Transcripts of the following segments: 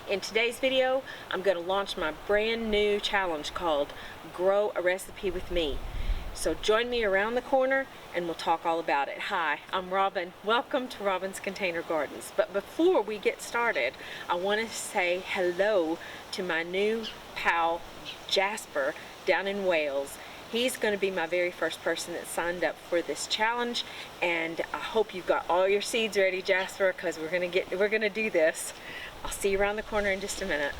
In today's video, I'm going to launch my brand new challenge called Grow a Recipe with Me. So join me around the corner and we'll talk all about it. Hi, I'm Robin. Welcome to Robin's Container Gardens. But before we get started, I want to say hello to my new pal, Jasper, down in Wales. He's going to be my very first person that signed up for this challenge, and I hope you've got all your seeds ready, Jasper, because we're gonna do this. I'll see you around the corner in just a minute.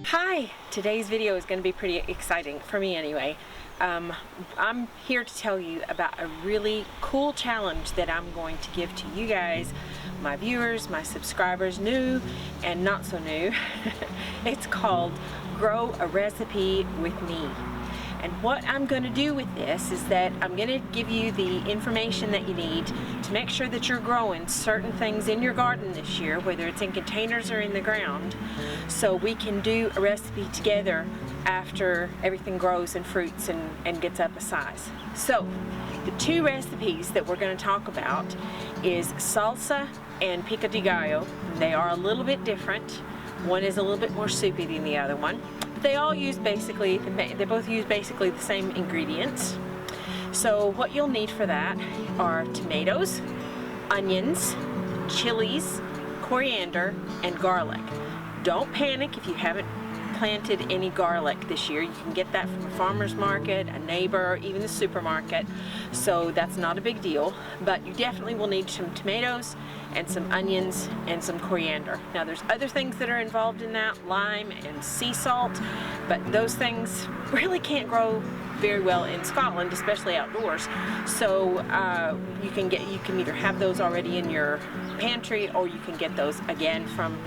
Hi! Today's video is going to be pretty exciting, for me anyway. I'm here to tell you about a really cool challenge that I'm going to give to you guys, my viewers, my subscribers, new and not so new. It's called Grow a Recipe with Me. And what I'm going to do with this is that I'm going to give you the information that you need to make sure that you're growing certain things in your garden this year, whether it's in containers or in the ground, so we can do a recipe together after everything grows and fruits and gets up a size. So the two recipes that we're going to talk about is Salsa and Pico de Gallo. They are a little bit different. One is a little bit more soupy than the other one. They both use basically the same ingredients. So what you'll need for that are tomatoes, onions, chilies, coriander, and garlic. Don't panic if you haven't planted any garlic this year. You can get that from a farmer's market, a neighbor, even the supermarket. So that's not a big deal, but you definitely will need some tomatoes and some onions and some coriander. Now there's other things that are involved in that, lime and sea salt, but those things really can't grow very well in Scotland, especially outdoors. So you can either have those already in your pantry, or you can get those again from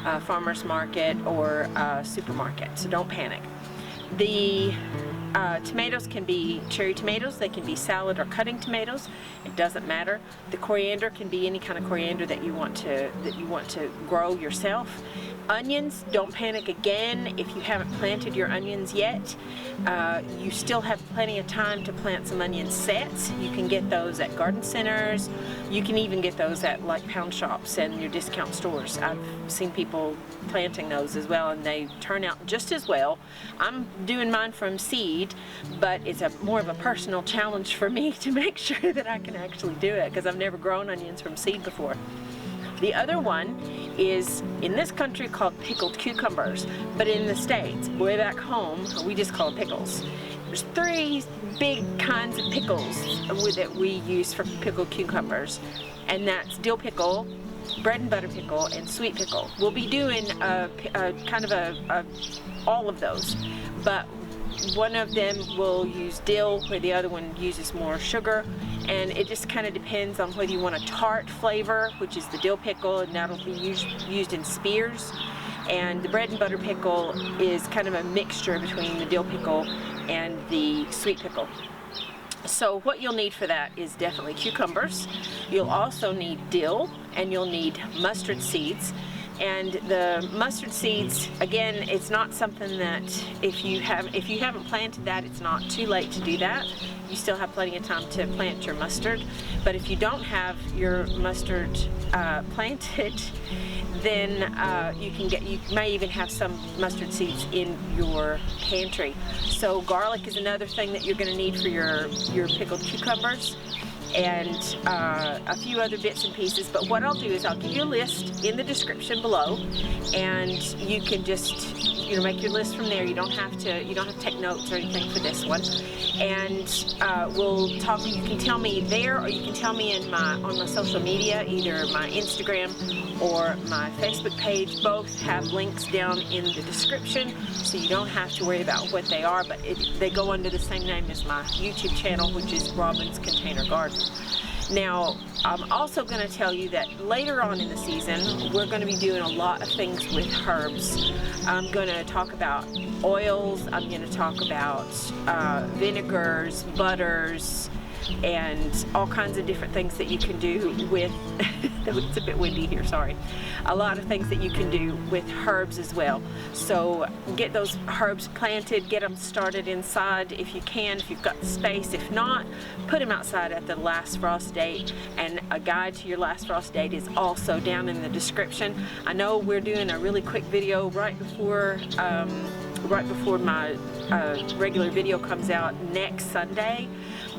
a farmer's market or a supermarket, so don't panic. The tomatoes can be cherry tomatoes, they can be salad or cutting tomatoes, it doesn't matter. The coriander can be any kind of coriander that you want to grow yourself. Onions, don't panic again if you haven't planted your onions yet. You still have plenty of time to plant some onion sets. You can get those at garden centers. You can even get those at like pound shops and your discount stores. I've seen people planting those as well, and they turn out just as well. I'm doing mine from seed, but it's more of a personal challenge for me to make sure that I can actually do it, because I've never grown onions from seed before. The other one is in this country called pickled cucumbers, but in the States, way back home, we just call it pickles. There's three big kinds of pickles that we use for pickled cucumbers, and that's dill pickle, bread and butter pickle, and sweet pickle. We'll be doing all of those, but one of them will use dill, where the other one uses more sugar, and it just kind of depends on whether you want a tart flavor, which is the dill pickle, and that'll be used in spears. And the bread and butter pickle is kind of a mixture between the dill pickle and the sweet pickle. So what you'll need for that is definitely cucumbers. You'll also need dill, and you'll need mustard seeds. And the mustard seeds, again, it's not something that if you haven't planted that, it's not too late to do that. You still have plenty of time to plant your mustard. But if you don't have your mustard planted, then you may even have some mustard seeds in your pantry. So garlic is another thing that you're going to need for your pickled cucumbers, and a few other bits and pieces. But what I'll do is I'll give you a list in the description below, and you can just make your list from there. You don't have to take notes or anything for this one. And we'll talk. You can tell me there, or you can tell me on my social media, either my Instagram or my Facebook page. Both have links down in the description, so you don't have to worry about what they are, but they go under the same name as my YouTube channel, which is Robin's Container Garden. Now, I'm also going to tell you that later on in the season, we're going to be doing a lot of things with herbs. I'm going to talk about oils, I'm going to talk about vinegars, butters, and all kinds of different things that you can do with it's a bit windy here, sorry. A lot of things that you can do with herbs as well. So get those herbs planted, get them started inside if you can, if you've got the space. If not, put them outside at the last frost date, and a guide to your last frost date is also down in the description. I know we're doing a really quick video right before my regular video comes out next Sunday,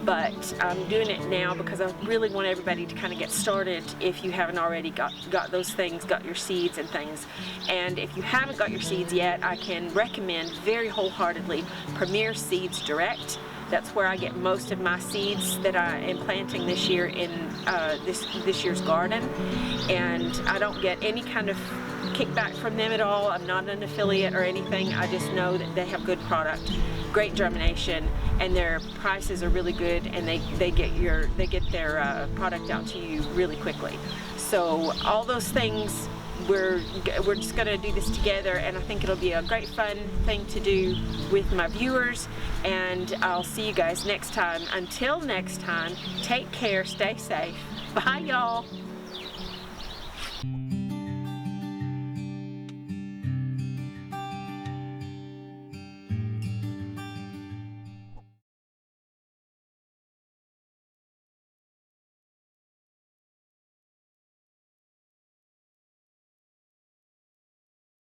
but I'm doing it now because I really want everybody to kind of get started if you haven't already got those things, got your seeds and things. And if you haven't got your seeds yet, I can recommend very wholeheartedly Premier Seeds Direct. That's where I get most of my seeds that I am planting this year in this year's garden, and I don't get any kind of kickback from them at all. I'm not an affiliate or anything. I just know that they have good product, great germination, and their prices are really good, and they get their product out to you really quickly. So all those things, we're just going to do this together, and I think it'll be a great fun thing to do with my viewers, and I'll see you guys next time. Until next time, take care, stay safe. Bye y'all.